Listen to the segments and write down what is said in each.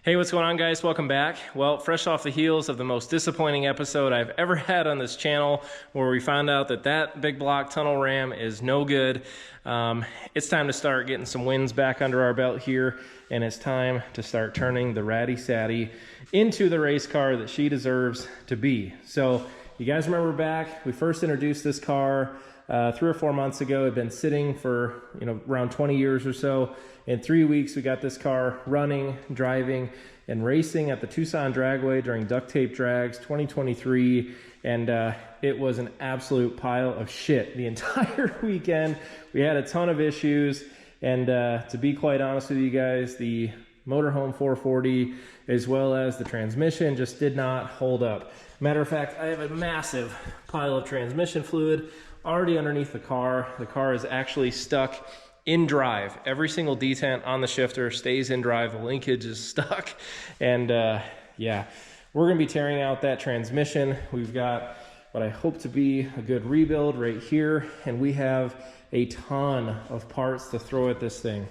Hey, what's going on, guys? Welcome back. Well, fresh off the heels of the most disappointing episode I've ever had on this channel, where we found out that that big block tunnel ram is no good. It's time to start getting some wins back under our belt here, and it's time to start turning the Ratty Satty into the race car that she deserves to be. So, you guys remember back, we first introduced this car 3 or 4 months ago. It had been sitting for around 20 years or so. In 3 weeks, we got this car running, driving, and racing at the Tucson Dragway during Duct Tape Drags 2023, and it was an absolute pile of shit the entire weekend. We had a ton of issues, and to be quite honest with you guys, the motorhome 440 as well as the transmission just did not hold up. Matter of fact, I have a massive pile of transmission fluid already underneath the car. The car is actually stuck in drive. Every single detent on the shifter stays in drive. The linkage is stuck. And yeah, we're gonna be tearing out that transmission. We've got what I hope to be a good rebuild right here. And we have a ton of parts to throw at this thing.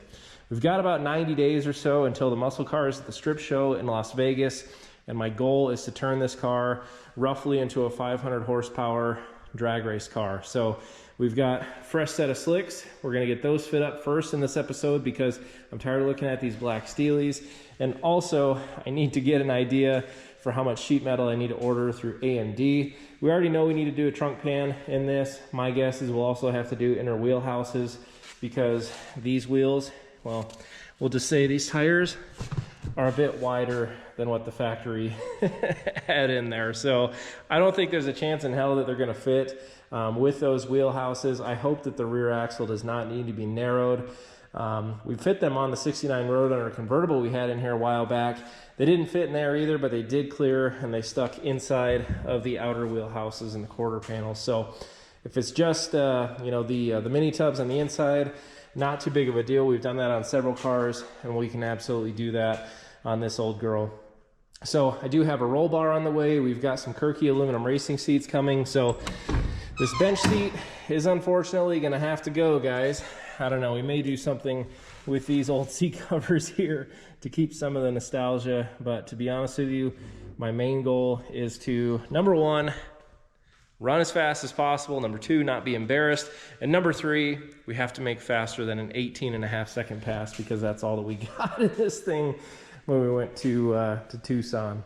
We've got about 90 days or so until the muscle cars at the strip show in Las Vegas. And my goal is to turn this car roughly into a 500 horsepower drag race car. So we've got a fresh set of slicks. We're gonna get those fit up first in this episode because I'm tired of looking at these black steelies. And also I need to get an idea for how much sheet metal I need to order through AMD. We already know we need to do a trunk pan in this. My guess is we'll also have to do inner wheel houses because these wheels, well, we'll just say these tires are a bit wider than what the factory had in there. So I don't think there's a chance in hell that they're gonna fit with those wheel houses. I hope that the rear axle does not need to be narrowed. We fit them on the 69 Roadrunner convertible we had in here a while back. They didn't fit in there either, but they did clear and they stuck inside of the outer wheel houses and the quarter panels. So if it's just the mini tubs on the inside, not too big of a deal. We've done that on several cars and we can absolutely do that on this old girl. So I do have a roll bar on the way. We've got some Kirky aluminum racing seats coming. So this bench seat is unfortunately gonna have to go, guys. I don't know, we may do something with these old seat covers here to keep some of the nostalgia, but to be honest with you, my main goal is to, number one, run as fast as possible. Number two, not be embarrassed. And number three, we have to make faster than an 18.5-second pass because that's all that we got in this thing when we went to Tucson.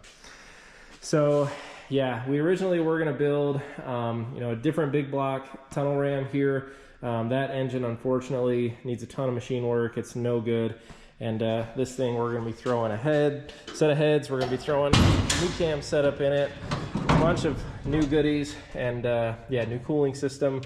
So yeah, we originally were gonna build a different big block tunnel ram here. That engine unfortunately needs a ton of machine work. It's no good. And this thing, we're gonna be throwing a set of heads. We're gonna be throwing new cam setup in it, a bunch of new goodies, and yeah, new cooling system.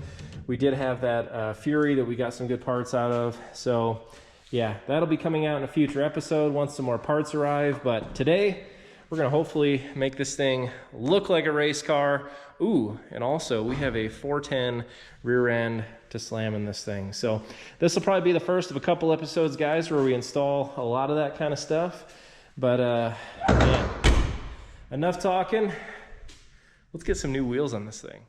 We did have that Fury that we got some good parts out of. So yeah, that'll be coming out in a future episode once some more parts arrive. But today, we're gonna hopefully make this thing look like a race car. Ooh, and also we have a 410 rear end to slam in this thing. So this will probably be the first of a couple episodes, guys, where we install a lot of that kind of stuff. But man, enough talking. Let's get some new wheels on this thing.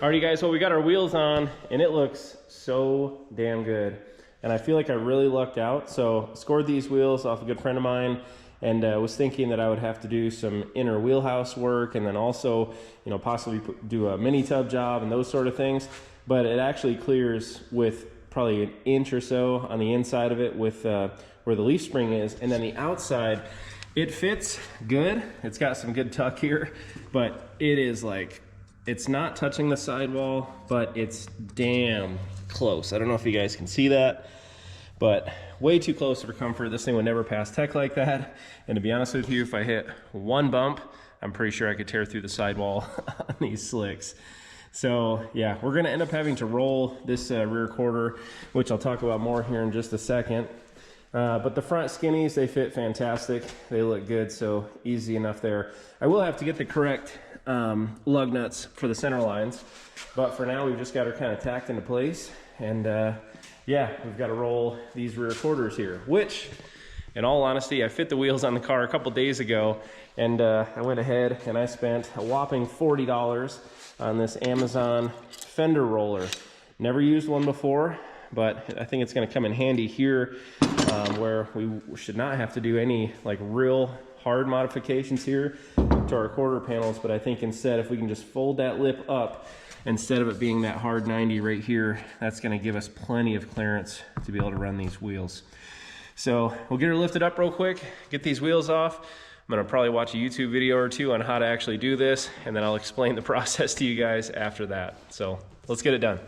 Alrighty guys, well we got our wheels on and it looks so damn good. And I feel like I really lucked out. So scored these wheels off a good friend of mine and was thinking that I would have to do some inner wheelhouse work and then also, you know, possibly do a mini tub job and those sort of things. But it actually clears with probably an inch or so on the inside of it with where the leaf spring is. And then the outside, it fits good. It's got some good tuck here, but it is like, it's not touching the sidewall, but it's damn close. I don't know if you guys can see that, but way too close for comfort. This thing would never pass tech like that. And to be honest with you, if I hit one bump, I'm pretty sure I could tear through the sidewall on these slicks. So yeah, we're gonna end up having to roll this rear quarter, which I'll talk about more here in just a second. But the front skinnies, they fit fantastic. They look good, so easy enough there. I will have to get the correct lug nuts for the center lines, but for now we've just got her kind of tacked into place. And yeah, we've got to roll these rear quarters here, which in all honesty, I fit the wheels on the car a couple days ago, and I went ahead and I spent a whopping $40 on this Amazon fender roller. Never used one before, but I think it's going to come in handy here where we should not have to do any like real hard modifications here to our quarter panels. But I think instead, if we can just fold that lip up instead of it being that hard 90 right here, that's going to give us plenty of clearance to be able to run these wheels. So we'll get her lifted up real quick, get these wheels off. I'm going to probably watch a YouTube video or two on how to actually do this, and then I'll explain the process to you guys after that. So let's get it done.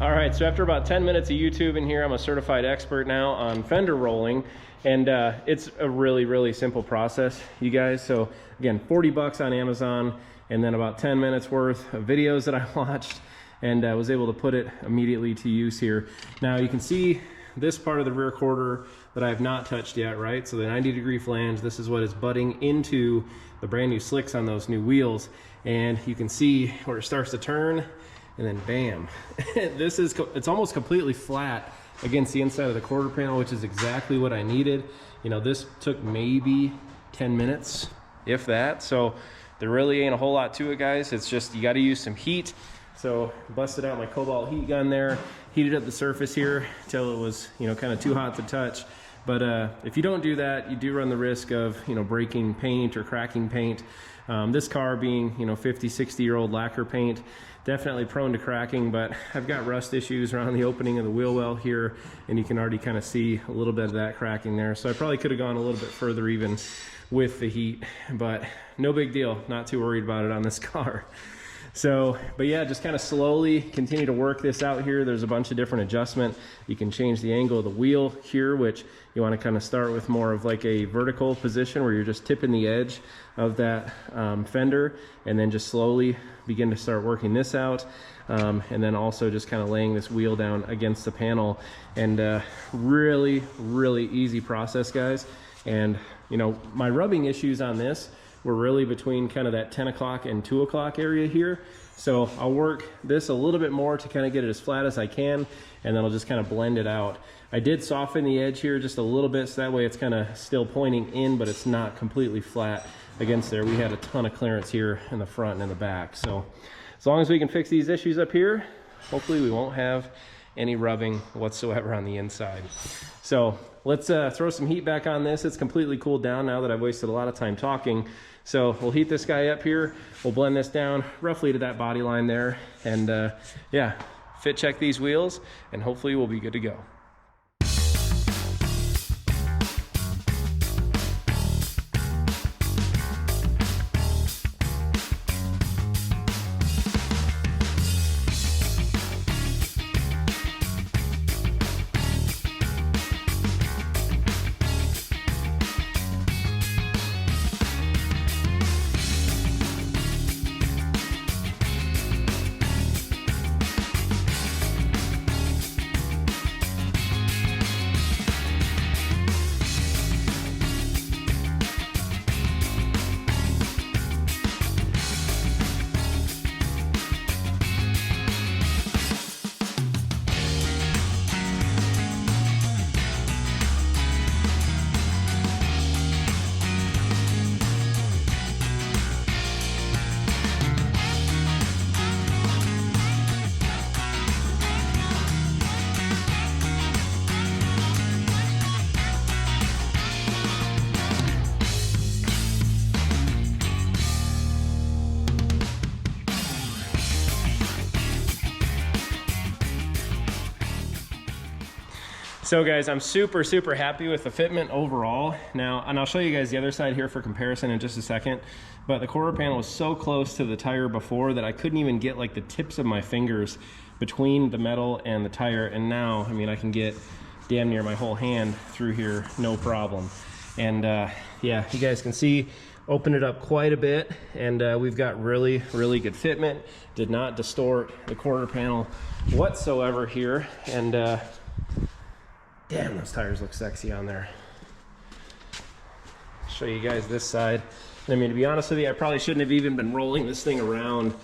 Alright, so after about 10 minutes of YouTube in here, I'm a certified expert now on fender rolling, and it's a really simple process, you guys. So again, 40 bucks on Amazon, and then about 10 minutes worth of videos that I watched, and I was able to put it immediately to use here. Now you can see this part of the rear quarter that I have not touched yet, right? So the 90-degree flange, this is what is butting into the brand new slicks on those new wheels, and you can see where it starts to turn, and then bam. It's almost completely flat against the inside of the quarter panel, which is exactly what I needed. You know, this took maybe 10 minutes, if that. So there really ain't a whole lot to it, guys. It's just, you got to use some heat. So busted out my Cobalt heat gun there, heated up the surface here till it was, you know, kind of too hot to touch. But if you don't do that, you do run the risk of, you know, breaking paint or cracking paint. This car being, you know, 50, 60-year-old lacquer paint, definitely prone to cracking, but I've got rust issues around the opening of the wheel well here, and you can already kind of see a little bit of that cracking there. So I probably could have gone a little bit further even with the heat, but no big deal. Not too worried about it on this car. So, but yeah, just kind of slowly continue to work this out here. There's a bunch of different adjustment. You can change the angle of the wheel here, which you want to kind of start with more of like a vertical position where you're just tipping the edge of that fender, and then just slowly begin to start working this out. And then also just kind of laying this wheel down against the panel, and really, really easy process, guys. And you know, my rubbing issues on this were really between kind of that 10 o'clock and 2 o'clock area here. So I'll work this a little bit more to kind of get it as flat as I can, and then I'll just kind of blend it out. I did soften the edge here just a little bit, so that way it's kind of still pointing in, but it's not completely flat against there. We had a ton of clearance here in the front and in the back. So as long as we can fix these issues up here, hopefully we won't have any rubbing whatsoever on the inside. So let's throw some heat back on this. It's completely cooled down now that I've wasted a lot of time talking. So we'll heat this guy up here. We'll blend this down roughly to that body line there. And yeah, fit check these wheels, and hopefully we'll be good to go. So guys, I'm super happy with the fitment overall. Now, and I'll show you guys the other side here for comparison in just a second, but the quarter panel was so close to the tire before that I couldn't even get like the tips of my fingers between the metal and the tire, and now, I mean, I can get damn near my whole hand through here, no problem. And yeah, you guys can see, open it up quite a bit, and we've got really good fitment. Did not distort the quarter panel whatsoever here, and damn, those tires look sexy on there. Show you guys this side. I mean, to be honest with you, I probably shouldn't have even been rolling this thing around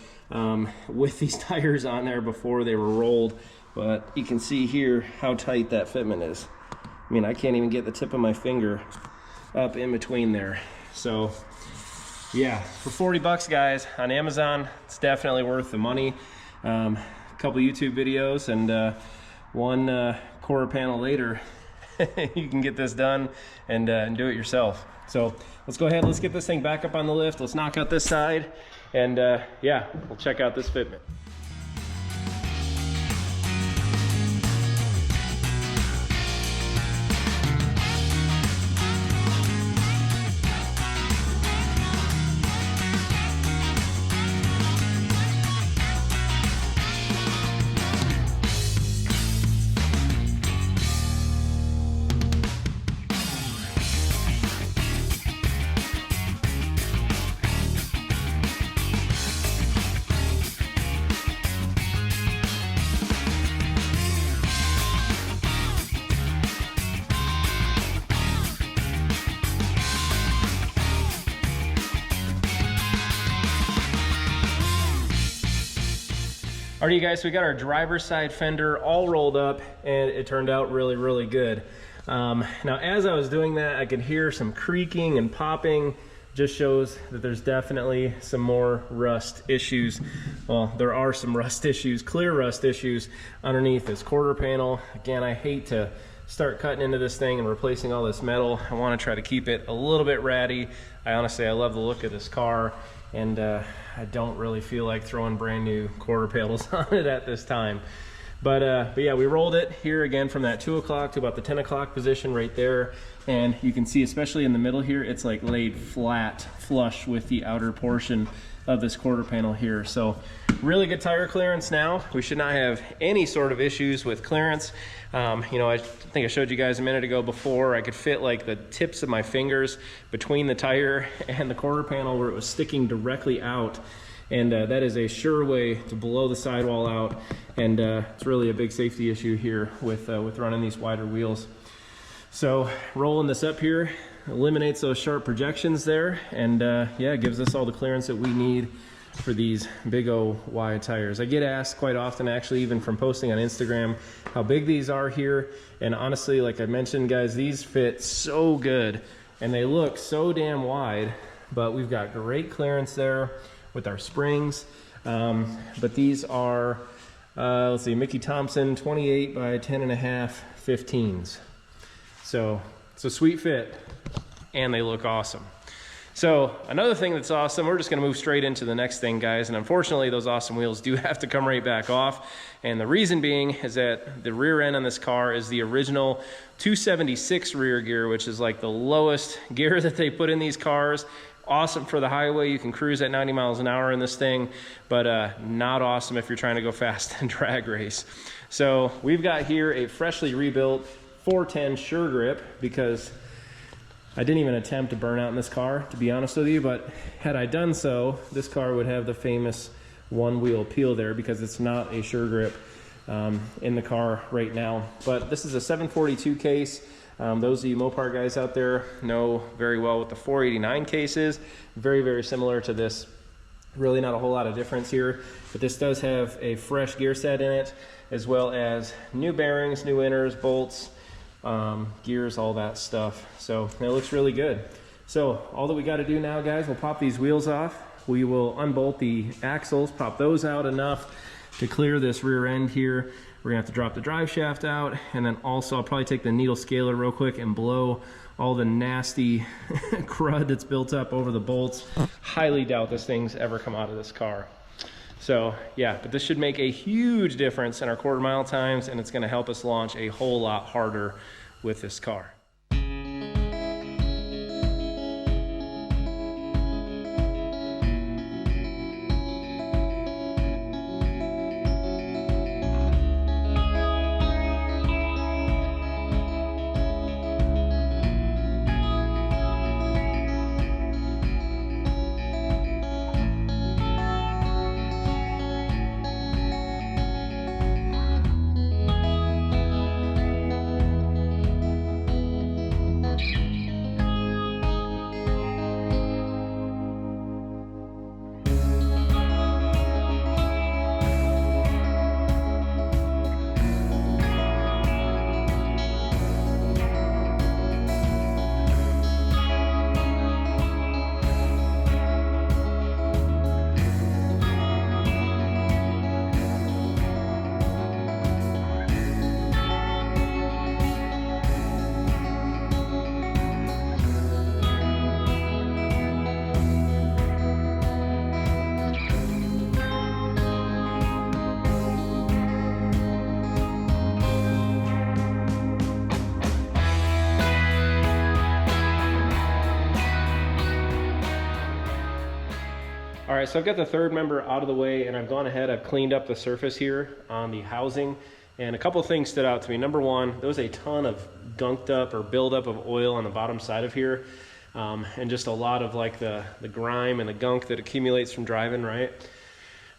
with these tires on there before they were rolled, but you can see here how tight that fitment is. I mean, I can't even get the tip of my finger up in between there. So yeah, for 40 bucks, guys, on Amazon, it's definitely worth the money. A couple YouTube videos and one quarter panel later, you can get this done and do it yourself. So let's go ahead, let's get this thing back up on the lift. Let's knock out this side, and yeah, we'll check out this fitment. Alrighty guys, so we got our driver's side fender all rolled up, and it turned out really good. Now as I was doing that, I could hear some creaking and popping. Just shows that there's definitely some more rust issues. Well, there are some rust issues, clear rust issues underneath this quarter panel. Again, I hate to start cutting into this thing and replacing all this metal. I want to try to keep it a little bit ratty. I love the look of this car, and I don't really feel like throwing brand new quarter panels on it at this time. But yeah, we rolled it here again from that 2 o'clock to about the 10 o'clock position right there. And you can see, especially in the middle here, it's like laid flat, flush with the outer portion of this quarter panel here. So really good tire clearance now. We should not have any sort of issues with clearance. You know, I think I showed you guys a minute ago before, I could fit like the tips of my fingers between the tire and the quarter panel where it was sticking directly out. And that is a sure way to blow the sidewall out. And it's really a big safety issue here with running these wider wheels. So rolling this up here eliminates those sharp projections there, and yeah, it gives us all the clearance that we need for these big old wide tires. I get asked quite often, actually, even from posting on Instagram, how big these are here. And honestly, like I mentioned, guys, these fit so good and they look so damn wide, but we've got great clearance there with our springs. But these are, let's see, Mickey Thompson 28 by 10.5 15s. So it's a sweet fit and they look awesome. So another thing that's awesome, we're just gonna move straight into the next thing, guys. And unfortunately, those awesome wheels do have to come right back off. And the reason being is that the rear end on this car is the original 276 rear gear, which is like the lowest gear that they put in these cars. Awesome for the highway, you can cruise at 90 miles an hour in this thing, but not awesome if you're trying to go fast and drag race. So we've got here a freshly rebuilt 410 Sure Grip, because I didn't even attempt to burn out in this car, to be honest with you, but had I done so, this car would have the famous one wheel peel there, because it's not a Sure Grip in the car right now. But this is a 742 case. Those of you Mopar guys out there know very well what the 489 case is. Very, very similar to this. Really not a whole lot of difference here, but this does have a fresh gear set in it, as well as new bearings, new inners, bolts, gears, all that stuff. So it looks really good. So all that we got to do now, guys, we'll pop these wheels off. We will unbolt the axles, pop those out enough to clear this rear end here. We're gonna have to drop the drive shaft out, and then also I'll probably take the needle scaler real quick and blow all the nasty crud that's built up over the bolts. Highly doubt this thing's ever come out of this car. So yeah, but this should make a huge difference in our quarter mile times, and it's gonna help us launch a whole lot harder with this car. All right, so I've got the third member out of the way, and I've gone ahead, I've cleaned up the surface here on the housing, and a couple of things stood out to me. Number one, there was a ton of gunked up or buildup of oil on the bottom side of here, and just a lot of like the grime and the gunk that accumulates from driving, right?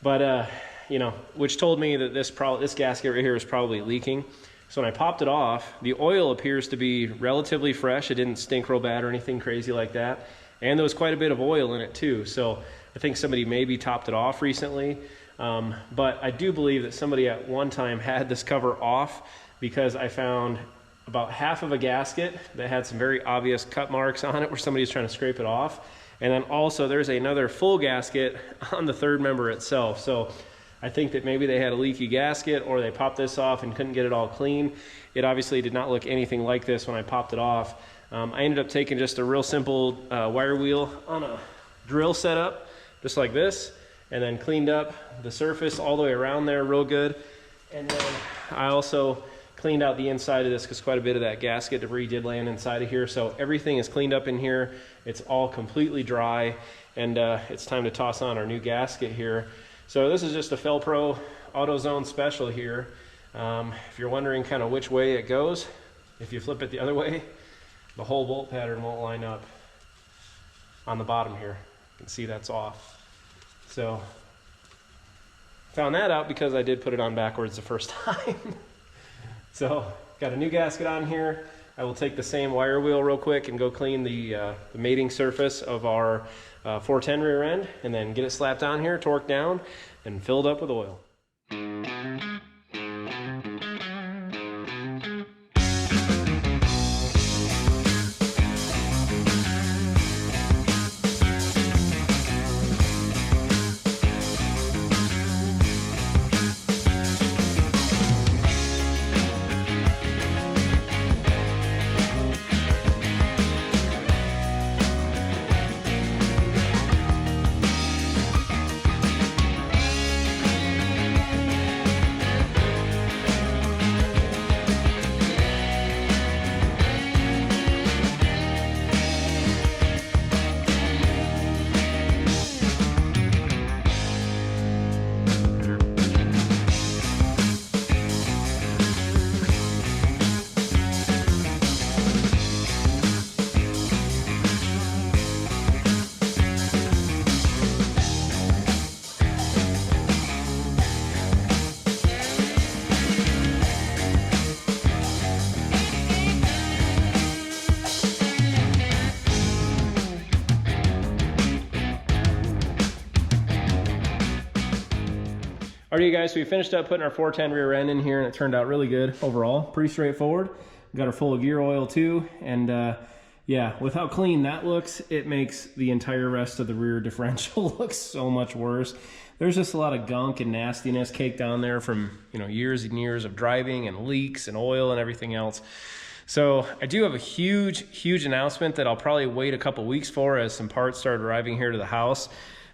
But, you know, which told me that this gasket right here is probably leaking. So when I popped it off, the oil appears to be relatively fresh. It didn't stink real bad or anything crazy like that. And there was quite a bit of oil in it too. So I think somebody maybe topped it off recently. But I do believe that somebody at one time had this cover off, because I found about half of a gasket that had some very obvious cut marks on it where somebody's trying to scrape it off. And then also there's another full gasket on the third member itself. So I think that maybe they had a leaky gasket, or they popped this off and couldn't get it all clean. It obviously did not look anything like this when I popped it off. I ended up taking just a real simple wire wheel on a drill setup, just like this, and then cleaned up the surface all the way around there real good. And then I also cleaned out the inside of this, because quite a bit of that gasket debris did land inside of here. So everything is cleaned up in here. It's all completely dry. and it's time to toss on our new gasket here. So this is just a Felpro AutoZone special here. If you're wondering kind of which way it goes, if you flip it the other way, the whole bolt pattern won't line up on the bottom here. You can see that's off. So found that out because I did put it on backwards the first time. So got a new gasket on here. I will take the same wire wheel real quick and go clean the mating surface of our 410 rear end, and then get it slapped on here, torqued down, and filled up with oil. Alright, you guys, so we finished up putting our 410 rear end in here, and it turned out really good overall. Pretty straightforward. We got our full of gear oil too, and yeah, with how clean that looks, it makes the entire rest of the rear differential look so much worse. There's just a lot of gunk and nastiness caked on there from, you know, years and years of driving and leaks and oil and everything else. So I do have a huge announcement that I'll probably wait a couple weeks for as some parts start arriving here to the house.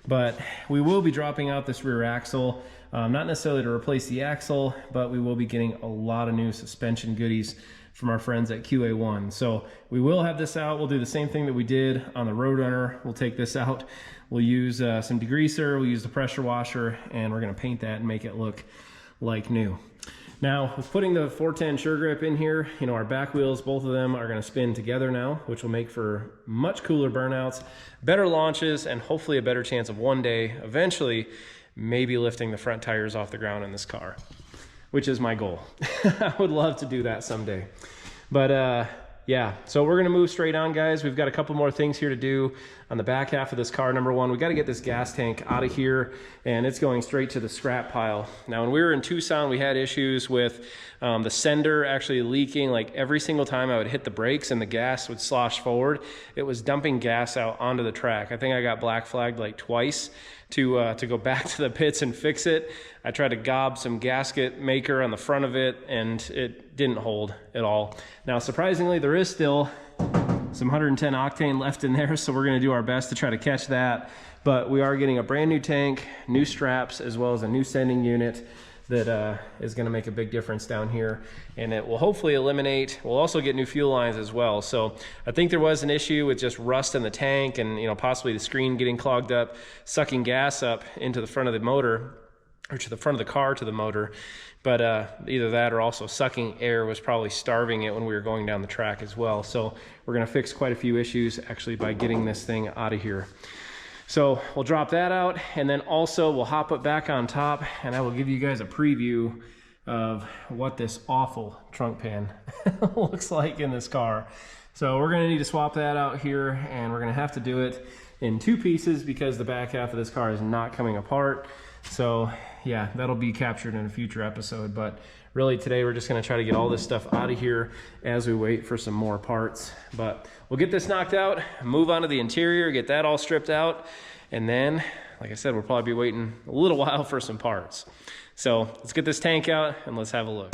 But we will be dropping out this rear axle, not necessarily to replace the axle, but we will be getting a lot of new suspension goodies from our friends at QA1. So we will have this out. We'll do the same thing that we did on the Roadrunner. We'll take this out. We'll use some degreaser, we'll use the pressure washer, and we're gonna paint that and make it look like new. Now, with putting the 410 Sure Grip in here, you know, our back wheels, both of them are gonna spin together now, which will make for much cooler burnouts, better launches, and hopefully a better chance of one day, eventually, maybe lifting the front tires off the ground in this car, which is my goal. I would love to do that someday. But yeah, so we're gonna move straight on, guys. We've got a couple more things here to do on the back half of this car. Number one, we gotta get this gas tank out of here, and it's going straight to the scrap pile. Now, when we were in Tucson, we had issues with the sender actually leaking. Like every single time I would hit the brakes and the gas would slosh forward, it was dumping gas out onto the track. I think I got black flagged like twice to go back to the pits and fix it. I tried to gob some gasket maker on the front of it, and it didn't hold at all. Now, surprisingly, there is still some 110 octane left in there, so we're gonna do our best to try to catch that. But we are getting a brand new tank, new straps, as well as a new sending unit that is gonna make a big difference down here. And it will hopefully eliminate, we'll also get new fuel lines as well. So I think there was an issue with just rust in the tank and, you know, possibly the screen getting clogged up, sucking gas up into the front of the motor, or to the front of the car to the motor. But either that or also sucking air was probably starving it when we were going down the track as well. So we're gonna fix quite a few issues actually by getting this thing out of here. So we'll drop that out, and then also we'll hop it back on top, and I will give you guys a preview of what this awful trunk pan looks like in this car. So we're gonna need to swap that out here, and we're gonna have to do it in two pieces because the back half of this car is not coming apart. So yeah, that'll be captured in a future episode, but really today we're just gonna try to get all this stuff out of here as we wait for some more parts. But we'll get this knocked out, move on to the interior, get that all stripped out, and then, like I said, we'll probably be waiting a little while for some parts. So let's get this tank out and let's have a look.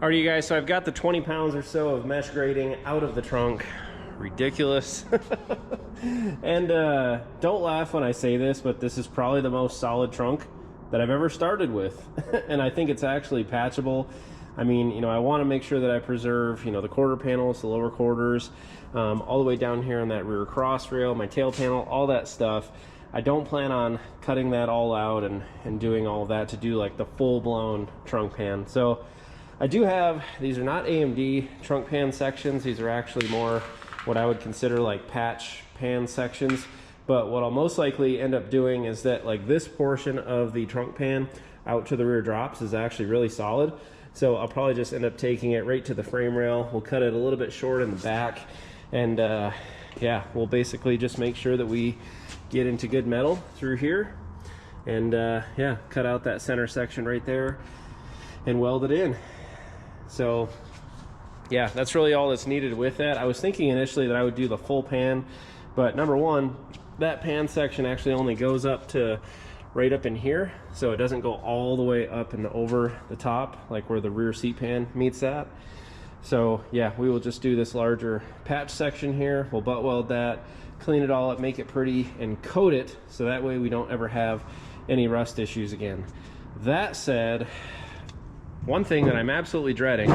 Alright, you guys, so I've got the 20 pounds or so of mesh grating out of the trunk. Ridiculous. And don't laugh when I say this, but this is probably the most solid trunk that I've ever started with. And I think it's actually patchable. I mean, you know, I want to make sure that I preserve, you know, the quarter panels, the lower quarters, all the way down here on that rear cross rail, my tail panel, all that stuff. I don't plan on cutting that all out and doing all of that to do like the full-blown trunk pan. So I do have, these are not AMD trunk pan sections. These are actually more what I would consider like patch pan sections. But what I'll most likely end up doing is that like this portion of the trunk pan out to the rear drops is actually really solid. So I'll probably just end up taking it right to the frame rail. We'll cut it a little bit short in the back. And yeah, we'll basically just make sure that we get into good metal through here. And yeah, cut out that center section right there and weld it in. So yeah, that's really all that's needed with that. I was thinking initially that I would do the full pan, but number one, that pan section actually only goes up to right up in here, so it doesn't go all the way up and over the top like where the rear seat pan meets that. So yeah, we will just do this larger patch section here. We'll butt weld that, clean it all up, make it pretty, and coat it so that way we don't ever have any rust issues again. That said, one thing that I'm absolutely dreading,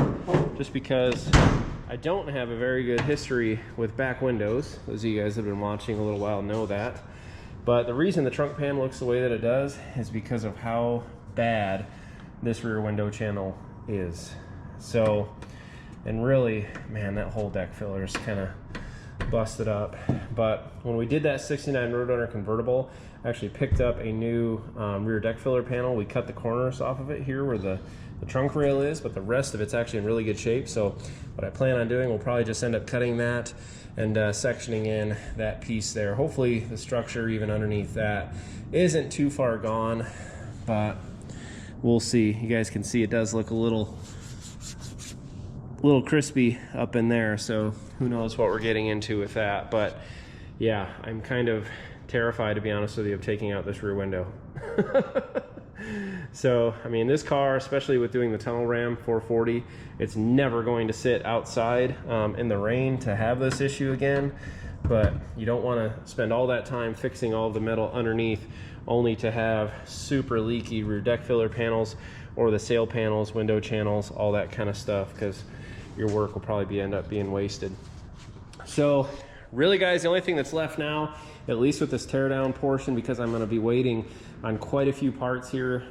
just because I don't have a very good history with back windows, those of you guys that have been watching a little while know that. But the reason the trunk pan looks the way that it does is because of how bad this rear window channel is. So, and really, man, that whole deck filler is kind of busted up. But when we did that 69 Roadrunner convertible, I actually picked up a new rear deck filler panel. We cut the corners off of it here where the trunk rail is, but the rest of it's actually in really good shape. So what I plan on doing, we'll probably just end up cutting that and sectioning in that piece there. Hopefully the structure even underneath that isn't too far gone, but we'll see. You guys can see it does look a little crispy up in there, so who knows what we're getting into with that. But yeah, I'm kind of terrified, to be honest with you, of taking out this rear window. So, I mean, this car, especially with doing the tunnel ram 440, it's never going to sit outside in the rain to have this issue again. But you don't want to spend all that time fixing all the metal underneath only to have super leaky rear deck filler panels or the sail panels, window channels, all that kind of stuff, because your work will probably end up being wasted. So really, guys, the only thing that's left now, at least with this teardown portion, because I'm going to be waiting on quite a few parts here,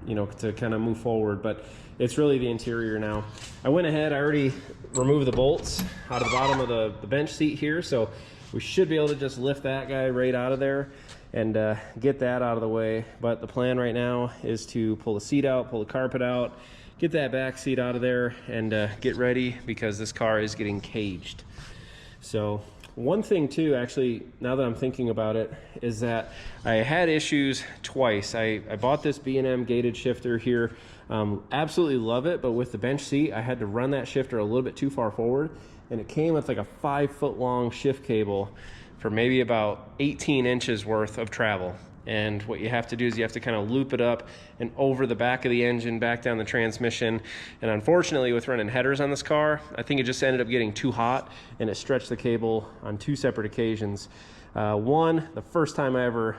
you know, to kind of move forward, but it's really the interior now. I went ahead, I already removed the bolts out of the bottom of the bench seat here, so we should be able to just lift that guy right out of there and get that out of the way. But the plan right now is to pull the seat out, pull the carpet out, get that back seat out of there, and get ready, because this car is getting caged. So one thing too, actually, now that I'm thinking about it, is that I had issues twice. I bought this B&M gated shifter here, absolutely love it, but with the bench seat, I had to run that shifter a little bit too far forward, and it came with like a 5-foot long shift cable for maybe about 18 inches worth of travel. And what you have to do is you have to kind of loop it up and over the back of the engine, back down the transmission. And unfortunately, with running headers on this car, I think it just ended up getting too hot, and it stretched the cable on 2 separate occasions. One, the first time I ever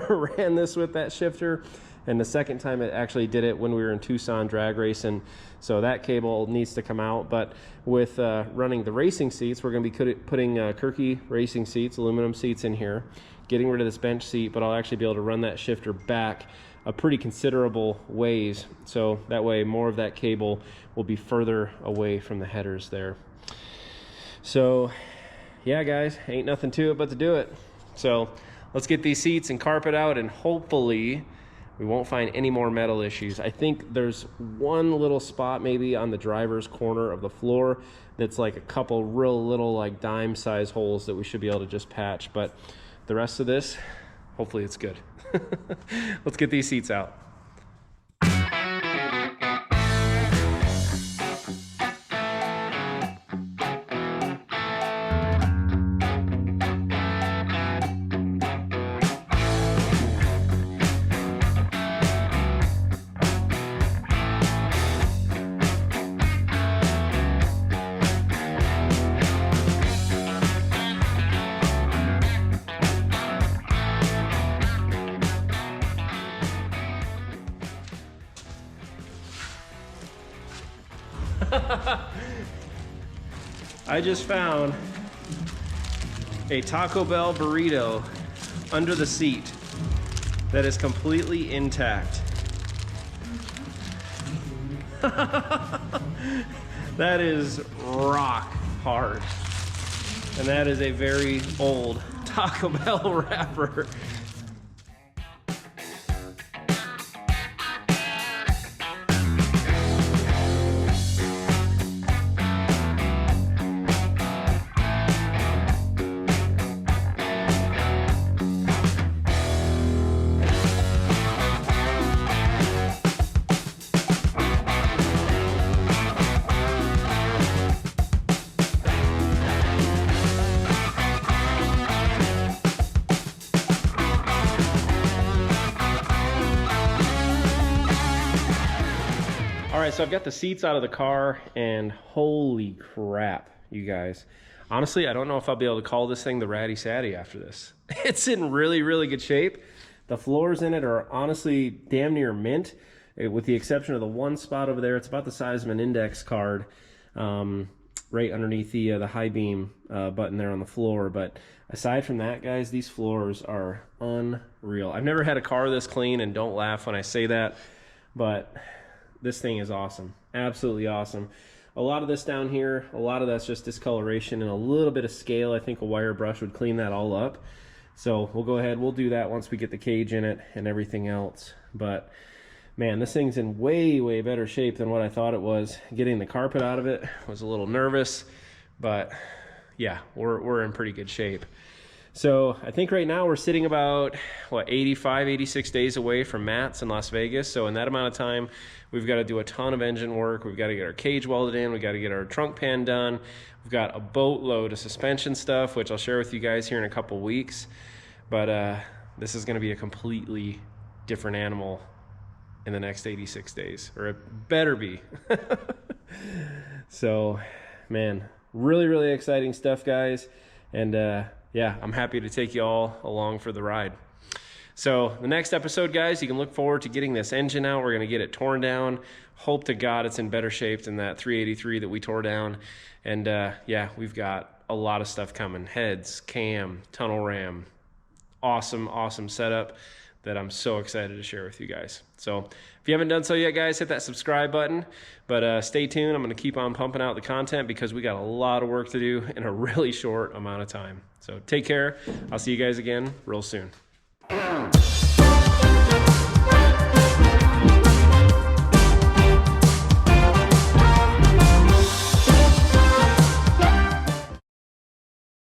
ran this with that shifter, and the second time it actually did it when we were in Tucson drag racing. So that cable needs to come out. But with running the racing seats, we're going to be putting Kirky racing seats, aluminum seats in here, getting rid of this bench seat, but I'll actually be able to run that shifter back a pretty considerable ways. So that way more of that cable will be further away from the headers there. So yeah, guys, ain't nothing to it but to do it. So let's get these seats and carpet out, and hopefully we won't find any more metal issues. I think there's one little spot maybe on the driver's corner of the floor that's like a couple real little like dime size holes that we should be able to just patch, but the rest of this, hopefully it's good. Let's get these seats out. I just found a Taco Bell burrito under the seat that is completely intact. That is rock hard. And that is a very old Taco Bell wrapper. All right, so I've got the seats out of the car, and holy crap, you guys. Honestly, I don't know if I'll be able to call this thing the Ratty Satty after this. It's in really, really good shape. The floors in it are honestly damn near mint, with the exception of the one spot over there. It's about the size of an index card, right underneath the high beam button there on the floor. But aside from that, guys, these floors are unreal. I've never had a car this clean, and don't laugh when I say that, but this thing is awesome. Absolutely awesome. A lot of this down here, a lot of that's just discoloration and a little bit of scale. I think a wire brush would clean that all up. So we'll go ahead, we'll do that once we get the cage in it and everything else. But man, this thing's in way, way better shape than what I thought it was. Getting the carpet out of it was a little nervous, but yeah, we're in pretty good shape. So I think right now we're sitting about, what, 85, 86 days away from Matt's in Las Vegas. So in that amount of time, we've got to do a ton of engine work. We've got to get our cage welded in. We've got to get our trunk pan done. We've got a boatload of suspension stuff, which I'll share with you guys here in a couple weeks. But this is going to be a completely different animal in the next 86 days, or it better be. So, man, really, really exciting stuff, guys. And yeah, I'm happy to take you all along for the ride. So the next episode, guys, you can look forward to getting this engine out. We're going to get it torn down. Hope to God it's in better shape than that 383 that we tore down. And yeah, we've got a lot of stuff coming. Heads, cam, tunnel ram. Awesome, awesome setup that I'm so excited to share with you guys. So if you haven't done so yet, guys, hit that subscribe button. But stay tuned. I'm going to keep on pumping out the content because we got a lot of work to do in a really short amount of time. So take care. I'll see you guys again real soon.